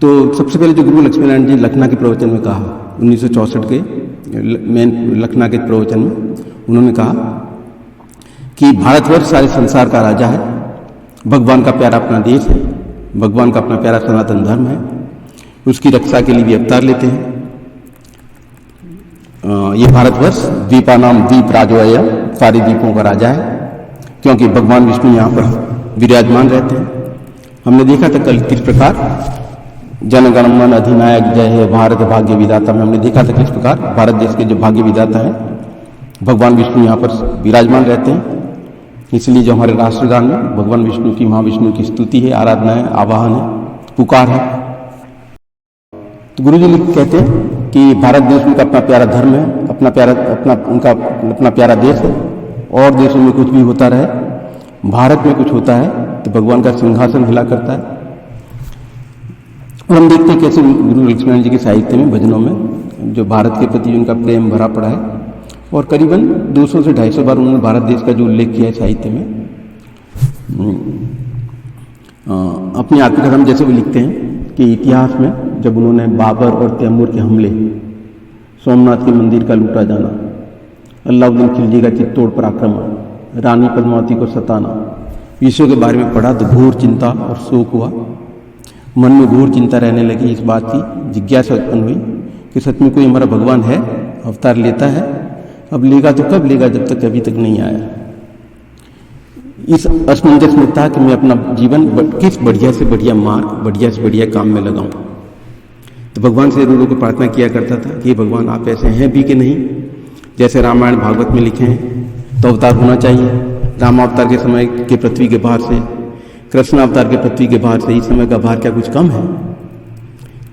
तो सबसे पहले जो गुरु लक्ष्मीनारायण जी लखनऊ के प्रवचन में कहा 1964 के लखनऊ के प्रवचन में उन्होंने कहा कि भारतवर्ष सारे संसार का राजा है, भगवान का प्यारा अपना देश है, भगवान का अपना प्यारा सनातन धर्म है, उसकी रक्षा के लिए भी अवतार लेते हैं। ये भारतवर्ष द्वीपानाम द्वीप राजोय, सारे द्वीपों का राजा है, क्योंकि भगवान विष्णु यहाँ पर विराजमान रहते हैं। हमने देखा था कल किस प्रकार जनगण मन अधिनायक जय है भारत भाग्य विधाता में हमने देखा था किस प्रकार भारत देश के जो भाग्य विधाता है भगवान विष्णु यहाँ पर विराजमान रहते हैं। इसलिए जो हमारे राष्ट्रगान में भगवान विष्णु की, महाविष्णु की स्तुति है, आराधना है, आवाहन है, पुकार है। तो गुरु जी कहते हैं कि भारत देश उनका अपना प्यारा धर्म है, अपना प्यारा देश है, और देशों में कुछ भी होता रहे, भारत में कुछ होता है तो भगवान का सिंहासन हिला करता है। और हम देखते हैं कैसे गुरु लक्ष्मीनारायण जी के साहित्य में, भजनों में जो भारत के प्रति उनका प्रेम भरा पड़ा है, और करीबन 200 से 250 बार उन्होंने भारत देश का जो उल्लेख किया है साहित्य में। अपनी आत्मकथा जैसे वो लिखते हैं कि इतिहास में जब उन्होंने बाबर और तैमूर के हमले, सोमनाथ के मंदिर का लूटा जाना, अलाउद्दीन खिलजी का चित्तौड़ पर आक्रमण, रानी पद्मावती को सताना, विषयों के बारे में पढ़ा तो घोर चिंता और शोक हुआ। मन में घोर चिंता रहने लगी, इस बात की जिज्ञासा उत्पन्न हुई कि सच में कोई हमारा भगवान है, अवतार लेता है, अब लेगा तो कब लेगा, जब तक अभी तक नहीं आया। इस असमंजस में था कि मैं अपना जीवन किस बढ़िया से बढ़िया मार्ग, बढ़िया से बढ़िया काम में लगाऊं। तो भगवान से रो को प्रार्थना किया करता था कि भगवान आप ऐसे हैं भी कि नहीं, जैसे रामायण भागवत में लिखे हैं तो अवतार होना चाहिए। राम अवतार के समय के पृथ्वी के भार से, कृष्ण अवतार के पृथ्वी के भार से इस समय का भार क्या कुछ कम है।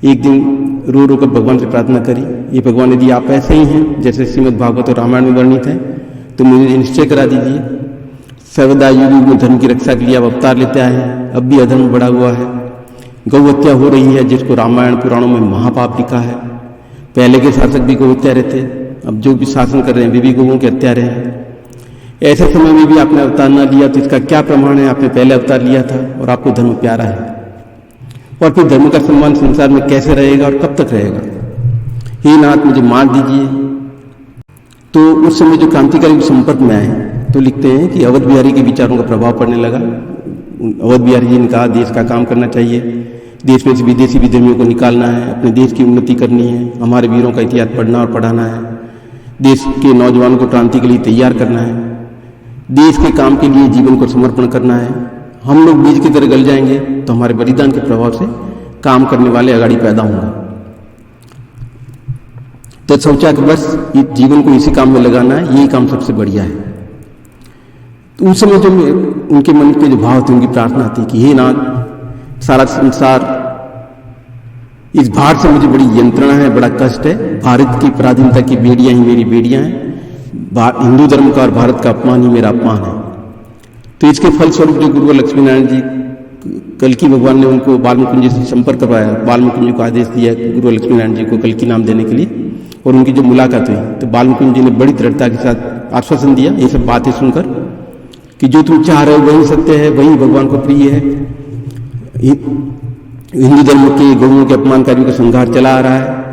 एक दिन रो कर भगवान से प्रार्थना करी, ये भगवान यदि आप ऐसे ही हैं जैसे श्रीमद् भागवत और रामायण में वर्णित है तो मुझे निश्चय करा दीजिए। सर्वदा युग में धर्म की रक्षा के लिए आप अवतार लेते आए हैं, अब भी अधर्म बढ़ा हुआ है, गौ हत्या हो रही है जिसको रामायण पुराणों में महापाप लिखा है। पहले के शासक भी गौ हत्यारे थे, अब जो भी शासन कर रहे हैं वे भी गौओं के हत्यारे हैं। ऐसे समय में भी आपने अवतार न लिया तो इसका क्या प्रमाण है, आपने पहले अवतार लिया था और आपको धर्म प्यारा है। और फिर धर्म का सम्मान संसार में कैसे रहेगा और कब तक रहेगा। हे नाथ मुझे मार दीजिए। तो उस समय जो क्रांतिकारी संपर्क में आए तो लिखते हैं कि अवध बिहारी के विचारों का प्रभाव पड़ने लगा। अवध बिहारी जी ने कहा देश का काम करना चाहिए, देश में से विदेशी विधर्मियों को निकालना है, अपने देश की उन्नति करनी है, हमारे वीरों का इतिहास पढ़ना और पढ़ाना है, देश के नौजवानों को क्रांति के लिए तैयार करना है, देश के काम के लिए जीवन को समर्पण करना है। हम लोग बीज की तरह गल जाएंगे तो हमारे बलिदान के प्रभाव से काम करने वाले अगाड़ी पैदा होंगे। तो सोचा कि बस जीवन को इसी काम में लगाना है, यही काम सबसे बढ़िया है। तो उस समय जो उनके मन के जो भाव थे, उनकी प्रार्थना थी कि हे नाथ सारा संसार इस भार से मुझे बड़ी यंत्रणा है, बड़ा कष्ट है, भारत की पराधीनता की बेड़ियां ही मेरी बेड़ियां हैं, हिंदू धर्म का और भारत का अपमान ही मेरा अपमान है। तो इसके फलस्वरूप जो गुरु लक्ष्मीनारायण जी कल्कि भगवान ने उनको बालमुकुंज से संपर्क करवाया, बालमुकुंज को आदेश दिया गुरु लक्ष्मीनारायण जी को कल्कि नाम देने के लिए, और उनकी जो मुलाकात हुई तो बालमुकुंज जी ने बड़ी दृढ़ता के साथ आश्वासन दिया ये सब बातें सुनकर कि जो तुम चाह रहे हो वही सत्य है, वही भगवान को प्रिय है। हिंदू धर्म के गौओं के अपमानकारियों का संहार चला आ रहा है।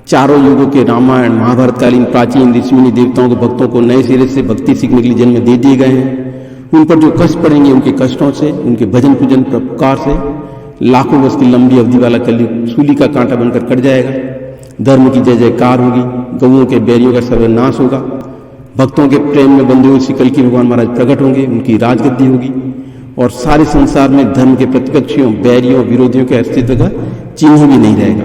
चारों युगों के रामायण महाभारतकालीन प्राचीन ऋषि मुनि देवताओं के भक्तों को नए सिरे से भक्ति सीखने के लिए जन्म दे दिए गए हैं। उन पर जो कष्ट पड़ेंगे उनके कष्टों से, उनके भजन पूजन प्रकार से लाखों वर्ष की लंबी अवधि वाला कलयुग सूली का कांटा बनकर कट जाएगा। धर्म की जय जयकार होगी, गौओं के बैरियों का सर्वनाश होगा, भक्तों के प्रेम में बंधे हुए कल्कि भगवान महाराज प्रकट होंगे, उनकी राजगद्दी होगी और सारे संसार में धर्म के प्रतिपक्षियों, बैरियों, विरोधियों के अस्तित्व का चिन्ह भी नहीं रहेगा।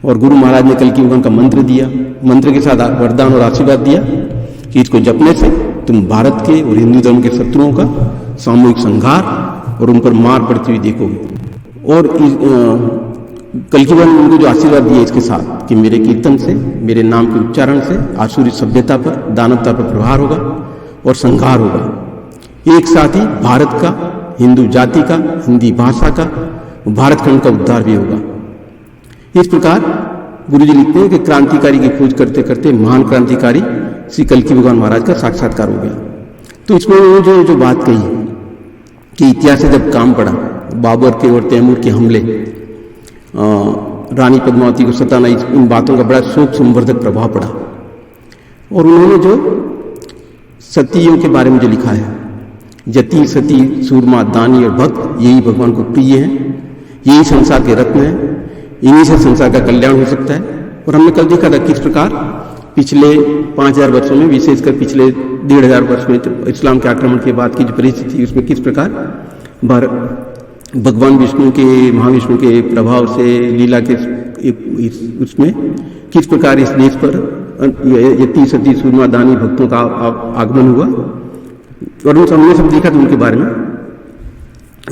और गुरु महाराज ने कल्कि भगवान का मंत्र दिया, मंत्र के साथ वरदान और आशीर्वाद दिया कि इसको जपने से तुम भारत के और हिंदू धर्म के शत्रुओं का सामूहिक संहार और उन पर मार पड़ती हुई देखोगे। और कल्कि भगवान ने उनको जो आशीर्वाद दिया इसके साथ कि मेरे कीर्तन से, मेरे नाम के उच्चारण से आसुरी सभ्यता पर, दानवता पर प्रहार होगा और संहार होगा। एक साथ ही भारत का, हिंदू जाति का, हिंदी भाषा का, भारत खंड का उद्धार भी होगा। इस प्रकार गुरु जी लिखते हैं कि क्रांतिकारी की खोज करते करते महान क्रांतिकारी श्री कल्कि भगवान महाराज का साक्षात्कार हो गया। तो इसमें वो जो बात कही कि इतिहास से जब काम पड़ा, बाबर के और तैमूर के हमले, रानी पद्मावती को सताना, इन बातों का बड़ा शोक संवर्धक प्रभाव पड़ा। और उन्होंने जो सतियों के बारे में जो लिखा है, यति सती सूरमा दानी और भक्त, यही भगवान को प्रिय है, यही संसार के रत्न है, इन्हीं से संसार का कल्याण हो सकता है। और हमने कल देखा था किस प्रकार पिछले 5000 वर्षों में, विशेषकर पिछले 1500 वर्ष में इस्लाम के आक्रमण के बाद की जो परिस्थिति थी, उसमें किस प्रकार भगवान विष्णु के, महाविष्णु के प्रभाव से, लीला के उसमें किस प्रकार इस देश पर यति सती सूरमा दानी भक्तों का आगमन हुआ। और हमने सब देखा था उनके बारे में।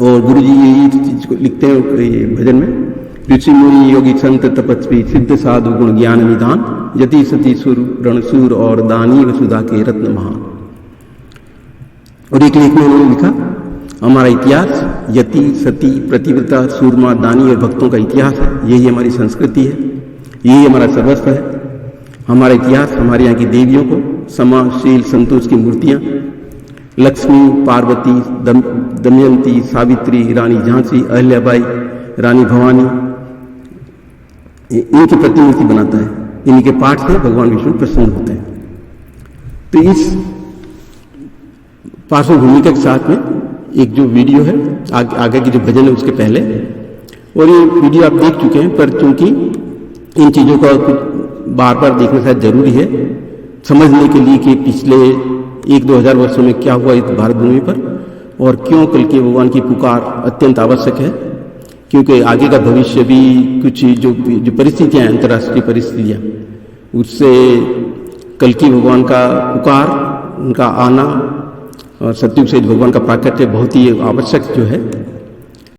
और गुरु जी यही चीज को लिखते हैं ये भजन में, ऋषि मुनि योगी संत तपस्वी सिद्ध साधु गुण ज्ञान निधान, यति सती सुर रणसूर और दानी वसुधा के रत्न महान। और एक लेख में उन्होंने लिखा, हमारा इतिहास यति सती प्रतिव्रता सूरमा दानी और भक्तों का इतिहास है, यही हमारी संस्कृति है, यही हमारा सर्वस्व है। हमारा इतिहास हमारे यहाँ की देवियों को, समाशील संतोष की मूर्तियाँ, लक्ष्मी, पार्वती, दमयंती, सावित्री, रानी झांसी, अहिल्याबाई, रानी भवानी, इनकी प्रतिमूर्ति बनाता है। इन्हीं के पाठ से भगवान विष्णु प्रसन्न होते हैं। तो इस पार्श्व भूमिका के साथ में एक जो वीडियो है, आगे की जो भजन है उसके पहले, और ये वीडियो आप देख चुके हैं, पर चूंकि इन चीज़ों का बार बार देखना शायद जरूरी है समझने के लिए कि पिछले 1-2 हज़ार वर्षों में क्या हुआ इस भारत भूमि पर, और क्यों कल के भगवान की पुकार अत्यंत आवश्यक है। क्योंकि आगे का भविष्य भी कुछ जो परिस्थितियाँ हैं, अंतर्राष्ट्रीय परिस्थितियाँ, उससे कल की भगवान का पुकार, उनका आना और सत्युग से भगवान का प्राकट्य बहुत ही आवश्यक जो है